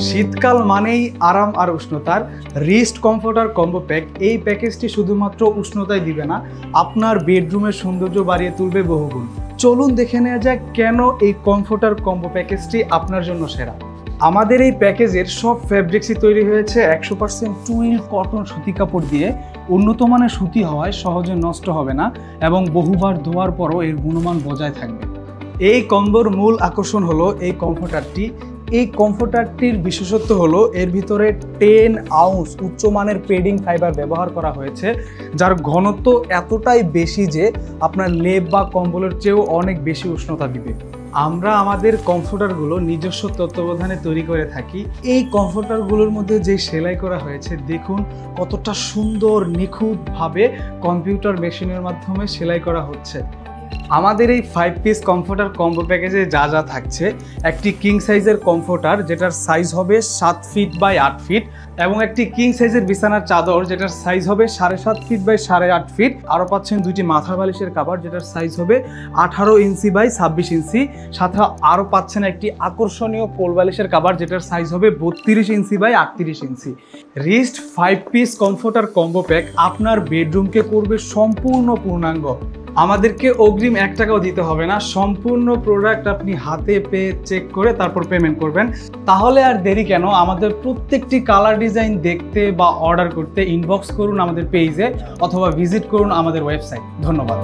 শীতকাল মানেই আরাম আর উষ্ণতার রিস্ট কমফোর্টার কম্বো প্যাক। এই প্যাকেজটি শুধুমাত্র উষ্ণতাই দিবে না, আপনার বেডরুমের সৌন্দর্য বাড়িয়ে তুলবে বহুগুণ। চলুন দেখে নেওয়া যাক কেন এই কমফোর্টার কম্বো প্যাকেজটি আপনার জন্য সেরা। আমাদের এই প্যাকেজের সব ফ্যাব্রিক্সই তৈরি হয়েছে 100% টুইল কটন সুতি কাপড় দিয়ে। উন্নত মানের সুতি হওয়ায় সহজে নষ্ট হবে না এবং বহুবার ধোয়ার পরও এর গুণমান বজায় থাকবে। এই কম্বোর মূল আকর্ষণ হলো এই কমফোর্টারটি। এই কমফোর্টারটির বিশেষত্ব হলো এর ভিতরে 10 আউন্স উচ্চমানের পেডিং ফাইবার ব্যবহার করা হয়েছে, যার ঘনত্ব এতটাই বেশি যে আপনার লেপ বা কম্বলের চেয়েও অনেক বেশি উষ্ণতা দিবে। আমরা আমাদের কমফোর্টারগুলো নিজস্ব তত্ত্বাবধানে তৈরি করে থাকি। এই কমফোর্টারগুলোর মধ্যে যে সেলাই করা হয়েছে দেখুন কতটা সুন্দর নিখুঁতভাবে কম্পিউটার মেশিনের মাধ্যমে সেলাই করা হচ্ছে। আমাদের এই 5 পিস কমফোর্টার কম্বো প্যাকেজে যা যা থাকছে, একটি কিং সাইজের কমফোর্টার যেটার সাইজ হবে 7 ফিট বাই 8 ফিট এবং একটি কিং সাইজের বিছানার চাদর যেটার সাইজ হবে 7.5 ফিট বাই 8.5 ফিট। আরও পাচ্ছেন দুইটি মাথার বালিশের কভার যেটার সাইজ হবে 18 ইঞ্চি বাই 26 ইঞ্চি। সাথে আরও পাচ্ছেন একটি আকর্ষণীয় পোল বালিশের কভার যেটার সাইজ হবে 32 ইঞ্চি বাই 38 ইঞ্চি। রিস্ট 5 পিস কমফোর্টার কম্বো প্যাক আপনার বেডরুমকে করবে সম্পূর্ণ পূর্ণাঙ্গ। আমাদেরকে অগ্রিম 1 টাকাও দিতে হবে না, সম্পূর্ণ প্রোডাক্ট আপনি হাতে পেয়ে চেক করে তারপর পেমেন্ট করবেন। তাহলে আর দেরি কেন, আমাদের প্রত্যেকটি কালার ডিজাইন দেখতে বা অর্ডার করতে ইনবক্স করুন আমাদের পেজে অথবা ভিজিট করুন আমাদের ওয়েবসাইট। ধন্যবাদ।